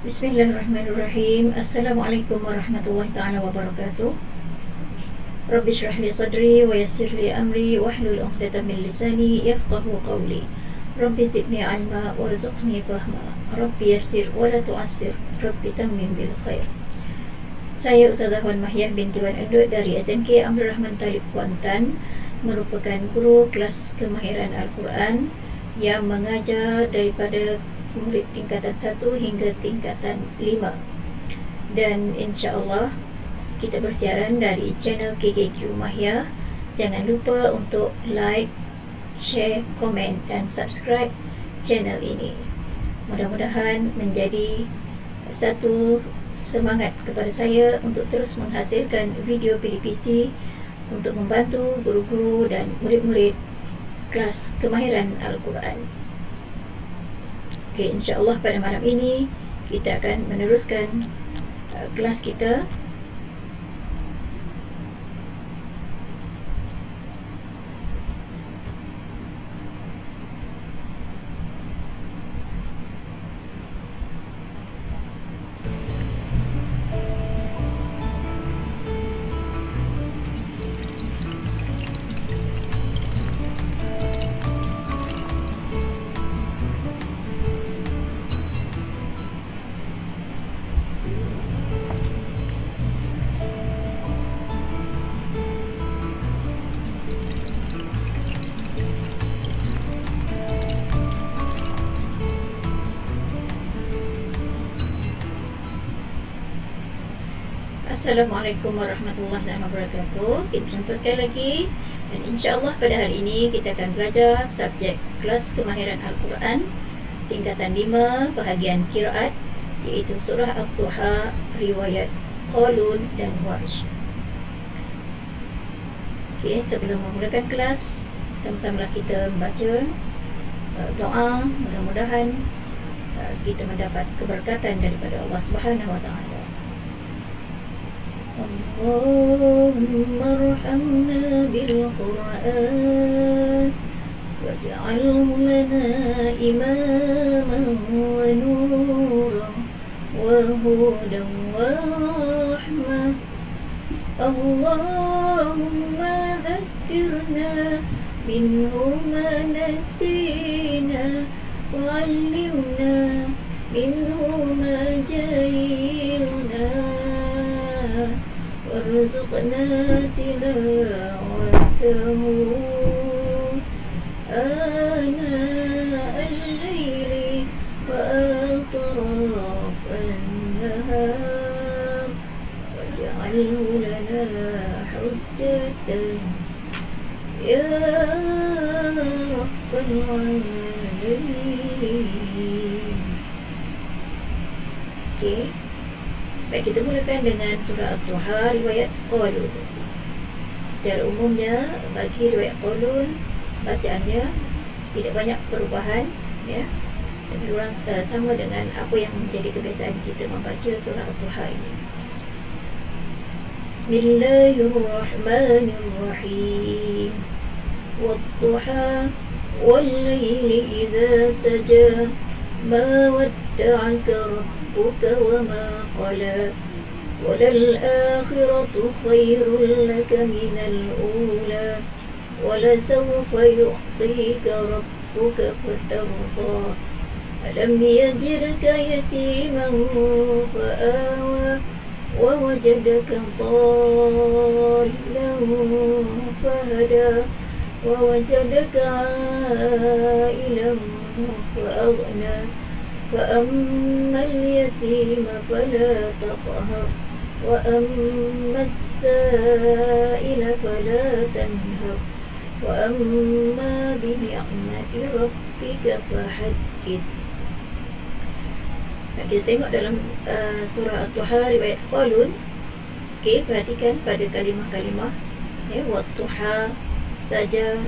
Bismillahirrahmanirrahim. Assalamualaikum warahmatullahi ta'ala wabarakatuh. Rabbi shrah li sadri wa yassir li amri wahlul 'uqdatam min lisani yafqahu qawli. Rabbi zidni 'ilma warzuqni fahma. Rabbi yassir wa la tu'assir. Rabbi tammim bil khair. Saya Ustazah Wan Mahyah binti Wan Endut dari SMK Abdul Rahman Talib Kuantan, merupakan guru kelas kemahiran Al-Quran yang mengajar daripada murid tingkatan 1 hingga tingkatan 5. Dan insya-Allah kita bersiaran dari channel KKQ Mahyah. Jangan lupa untuk like, share, komen dan subscribe channel ini. Mudah-mudahan menjadi satu semangat kepada saya untuk terus menghasilkan video PDPC untuk membantu guru-guru dan murid-murid kelas kemahiran Al-Quran. Okey, insya-Allah pada malam ini kita akan meneruskan kelas kita. Assalamualaikum warahmatullahi wabarakatuh. Kita jumpa sekali lagi. Dan insya-Allah pada hari ini kita akan belajar subjek kelas kemahiran Al-Quran tingkatan 5 bahagian qiraat, iaitu surah At-Duha, riwayat Qalun dan Warsh. Okey, sebelum memulakan kelas, sama-samalah kita membaca doa. Mudah-mudahan kita mendapat keberkatan daripada Allah Subhanahu wa taala. اللهم ارحمنا بالقرآن واجعله لنا إماما ونورا وهدى ورحمة اللهم ذكرنا منه ما نسينا وعلمنا منه ما جهلنا وارزقنا تلاوته آناء الليل وأطراف النهار واجعله لنا حجة يا رب العالمين. Okay. Baik, kita mulakan dengan surah At-Duha, riwayat Qalun. Secara umumnya bagi riwayat Qalun, bacaannya tidak banyak perubahan, ya. Lebih kurang sama dengan apa yang menjadi kebiasaan kita membaca surah At-Duha ini. Bismillahirrahmanirrahim. Wat-duha wal-laili idza saja ma wadda'aka rabbuka wa ma qala وللآخرة خير لك من الأولى ولسوف يعطيك ربك فترضى ألم يجدك يتيما فآوى ووجدك ضالا فهدى ووجدك عائلا فأغنى فأما اليتيم فلا تقهر وأما السائل فلا تنهر وأما بنعمة ربك فحدث. Kita tengok dalam surah At-Duha riwayat Qalun. Okey, perhatikan pada kalimah-kalimah, ya, Wat-Duha saja,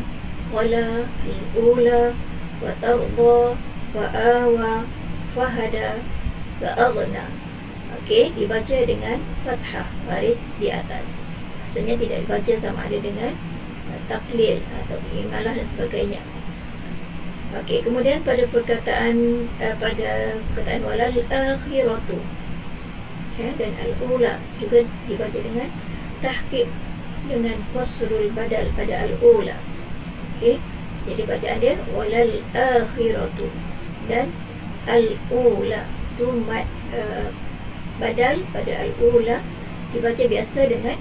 qala, al-ula, wa tarda, fa'awa, fahada, fa'aghna. Okey, dibaca dengan fathah, baris di atas. Maksudnya tidak dibaca sama ada dengan taklil atau imalah dan sebagainya. Okey, kemudian pada perkataan walal akhiratu, dan al-ula juga dibaca dengan tahqiq dengan qasrul badal pada al-ula. Okey, jadi bacaan dia walal akhiratu dan al-ula tu mad badal pada al-ula dibaca biasa dengan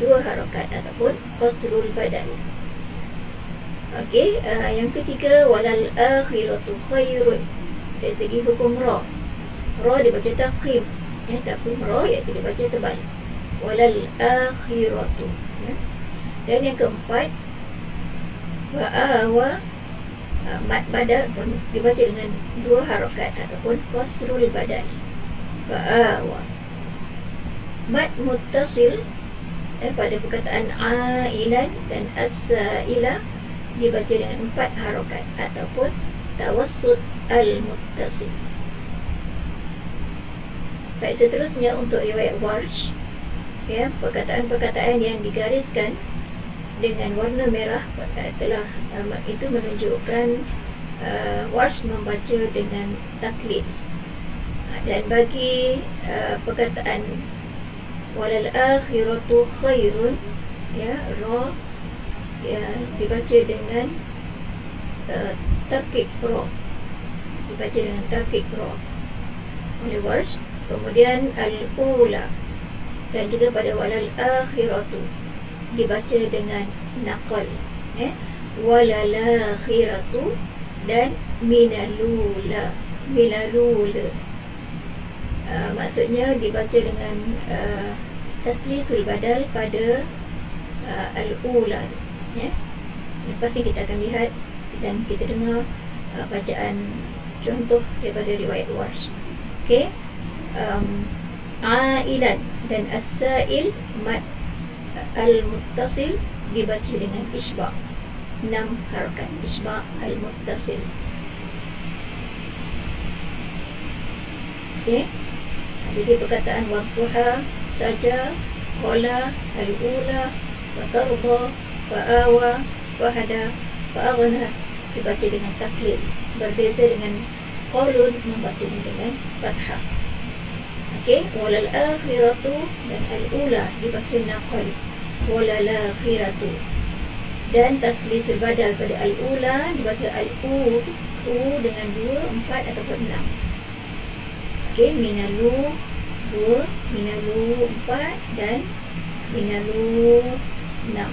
dua harakat ataupun qasrul badal. Okey, yang ketiga walal akhiratu khairun. Dari segi hukum ra dibaca tafkhim, tafkhim ra iaitu dibaca tebal, walal akhiratu, Dan yang keempat fa'awa, mad badal pun dibaca dengan dua harakat ataupun qasrul badal, fa'awa. Mad muttasil pada perkataan ailan dan as-saila dibaca dengan empat harakat ataupun tawassut al-muttasil. Baik, seterusnya untuk riwayat Warsh, perkataan-perkataan yang digariskan dengan warna merah telah itu menunjukkan Warsh membaca dengan taklid. Dan bagi perkataan walal akhiratu khairun, ra dibaca dengan tarkib ra, dibaca dengan tarkib ra oleh Warsh. Kemudian al-ula dan juga pada walal akhiratu dibaca dengan naqal, walal akhiratu dan minalula, maksudnya dibaca dengan taslisul badal pada al-ula. Lepas ni kita akan lihat dan kita dengar bacaan contoh daripada riwayat Warsh. Okey, ailan dan as-sa'il mad al-muttasil dibaca dengan isba' 6 harakat, isba' al-muttasil. Okey, jadi perkataan wadduha saja, qala, al-ula, fatarda, fa'awa, fahada, fa'aghna dibaca dengan taklid, berbeza dengan qalun membacanya dengan fathah. Okey, walal akhiratu dan al-ula dibaca naqal, walal akhiratu, dan taslisul badal pada al-ula dibaca al-u dengan 2, 4 ataupun 6. Okey, minalu 2, minalu 4 dan minalu 6.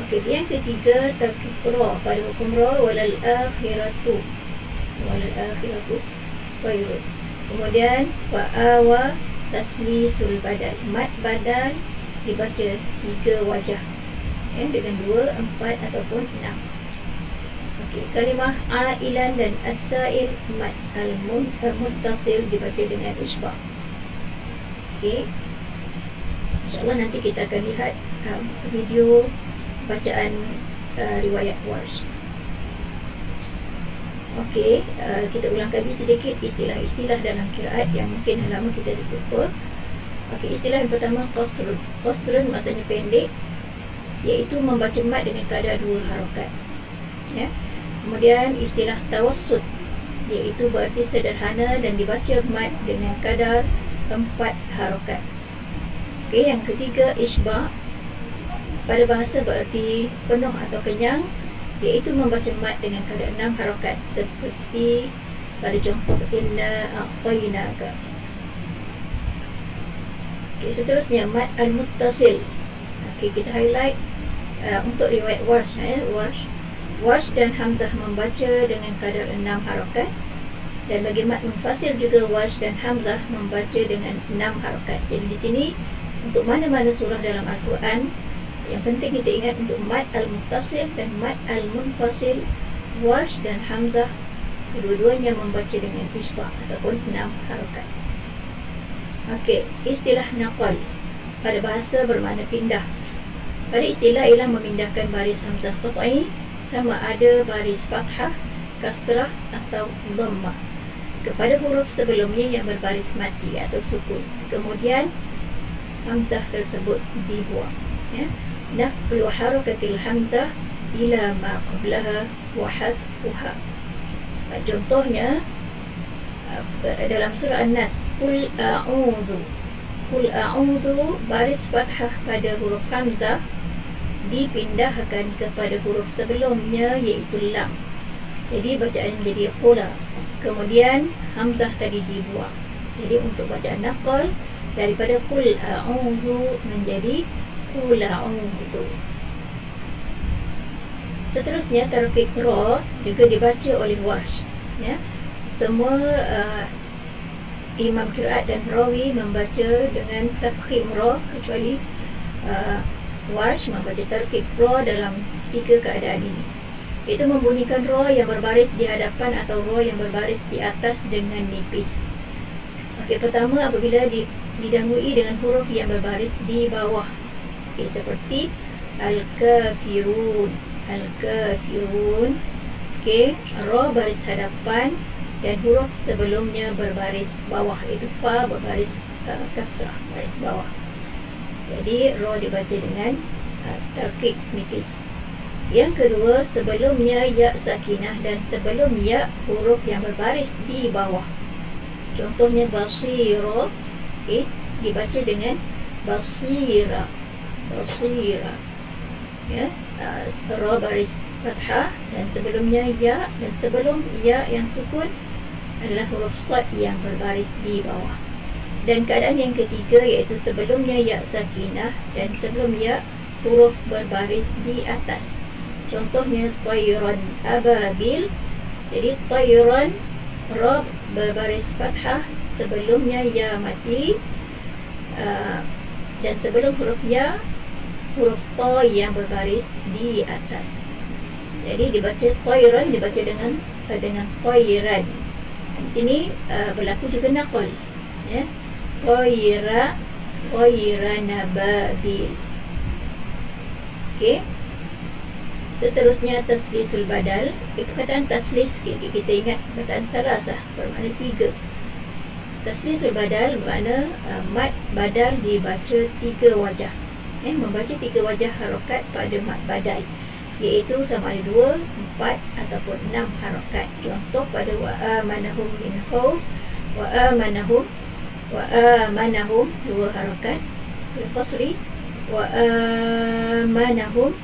Okey, yang ketiga tarkib ra pada hukum ra walal akhiratu khairun. Kemudian fa'awa taslisul badal, mad badal dibaca 3 wajah, dengan 2, 4 ataupun 6. Okey, kalimah ailan dan as-sa'il mad al-muttasil dibaca dengan isba'. Okey, InsyaAllah nanti kita akan lihat video bacaan riwayat Warsh. Okey, kita ulang kaji sedikit istilah-istilah dalam qiraat yang mungkin lama kita terlupa. Okey, istilah yang pertama qasrun. Qasrun maksudnya pendek, iaitu membaca mad dengan kadar 2 harakat. Kemudian istilah tawassut, iaitu berarti sederhana dan dibaca mad dengan kadar 4 harakat. Okey, yang ketiga isba', pada bahasa berarti penuh atau kenyang, iaitu membaca mad dengan kadar 6 harakat seperti pada contoh inna a'tainaka. Okey, seterusnya mad al-muttasil. Okey, kita highlight untuk riwayat Warsh. Warsh dan Hamzah membaca dengan kadar 6 harakat, dan bagi mad munfasil juga Warsh dan Hamzah membaca dengan 6 harakat. Jadi di sini untuk mana-mana surah dalam Al-Quran, yang penting kita ingat untuk mad al-muttasil dan mad al-munfasil, Warsh dan Hamzah kedua-duanya membaca dengan isba' ataupun 6 harakat. Okey, istilah naqal pada bahasa bermakna pindah. Pada istilah ialah memindahkan baris hamzah qat'i sama ada baris fathah, kasrah atau dhammah kepada huruf sebelumnya yang berbaris mati atau sukun. Kemudian hamzah tersebut dibuang. Naqlu harakatil hamzah ila ma qablaha wa hadfuha. Contohnya dalam surah An-Nas, Qul a'udhu baris fathah pada huruf hamzah dipindahkan kepada huruf sebelumnya iaitu lam. Jadi bacaan menjadi qula. Kemudian hamzah tadi dibuang. Jadi untuk bacaan naqal daripada qul a'udhu menjadi qul a'udhu. Seterusnya tarqiq ra juga dibaca oleh Warsh, ya. Semua imam qiraat dan rawi membaca dengan tafkhim ra, kecuali Warsh membaca tarqiq ra dalam 3 keadaan ini, iaitu membunyikan ra yang berbaris di hadapan atau ra yang berbaris di atas dengan nipis. Okey, pertama apabila didahului dengan huruf yang berbaris di bawah, okey, seperti al-kafirun. Okey, ra baris hadapan dan huruf sebelumnya berbaris bawah, iaitu fa berbaris kasrah, baris bawah. Jadi ra dibaca dengan tarqiq nipis. Yang kedua, sebelumnya ya sakinah dan sebelum ya huruf yang berbaris di bawah. Contohnya basira, okey, dibaca dengan basira, ya. Ra baris fathah dan sebelumnya ya, dan sebelum ya yang sukun adalah huruf sad yang berbaris di bawah. Dan keadaan yang ketiga iaitu sebelumnya ya sakinah dan sebelum ya huruf berbaris di atas. Contohnya tayran ababil. Jadi tayran ra berbaris fathah, sebelumnya ya mati, dan sebelum huruf ya huruf ta yang berbaris di atas. Jadi dibaca tayran, dibaca dengan tayran. Di sini berlaku juga naqal, ya. Tayran ababil. Okey. Seterusnya taslisul badal. Perkataan taslis, kita ingat perkataan salasah bermakna 3. Taslisul badal bermakna mad badal dibaca 3 wajah. Membaca 3 wajah harakat pada mad badal, iaitu sama ada 2, 4 ataupun 6 harakat. Contoh pada wa amanahum min khauf, wa amanahum 2 harakat bil qasri, wa amanahum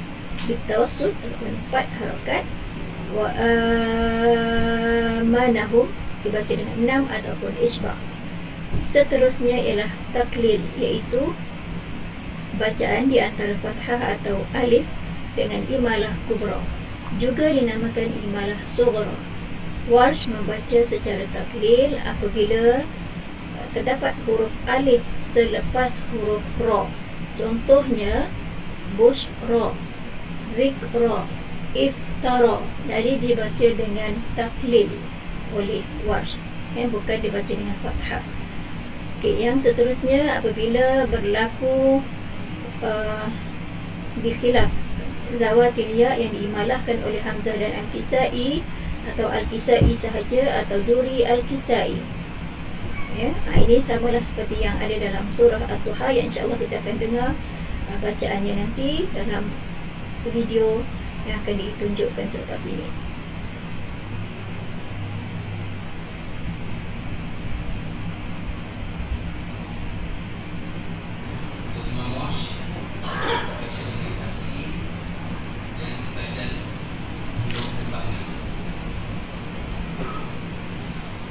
bitawassut ataupun 4 harakat, wa amanahum dibaca dengan 6 ataupun isbah. Seterusnya ialah taklil, iaitu bacaan di antara fathah atau alif dengan imalah kubra, juga dinamakan imalah sughra. Warsh membaca secara taklil apabila terdapat huruf alif selepas huruf ra. Contohnya bushra, zikra, iftara. Jadi dibaca dengan taklil oleh Warsh, bukan dibaca dengan fathah. Okey, yang seterusnya apabila berlaku bikhilaf zawatil ya yang diimalahkan oleh Hamzah dan Al-Kisai, atau Al-Kisai sahaja atau Duri Al-Kisai, ya. Ini samalah seperti yang ada dalam surah At-Tuha, yang insya-Allah kita akan dengar bacaannya nanti dalam video yang akan ditunjukkan selepas ini.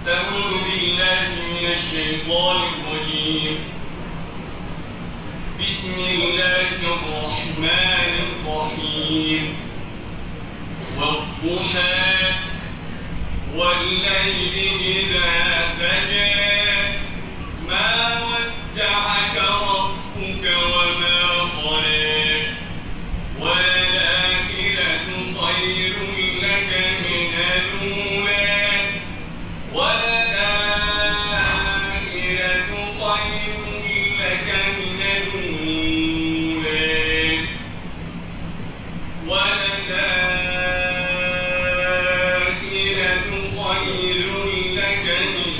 أعوذ بالله من الشيطان الرجيم. بسم الله الرحمن الرحيم. والضحى والليل إذا سجى ما ودعك ربك وما قلى وللآخرة خير لك من الأولى وللآخرة خير لك من الأولى وللآخرة خير لك من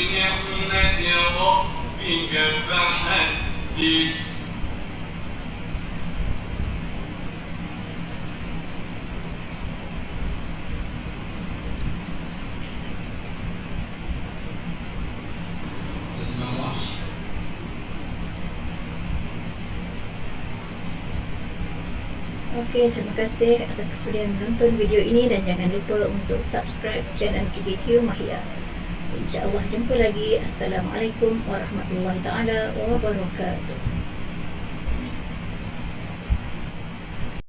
بنعمة ربك فحدث Okey, terima kasih atas kesudian menonton video ini dan jangan lupa untuk subscribe channel QBQ Mahia. InsyaAllah jumpa lagi. Assalamualaikum warahmatullahi taala wabarakatuh.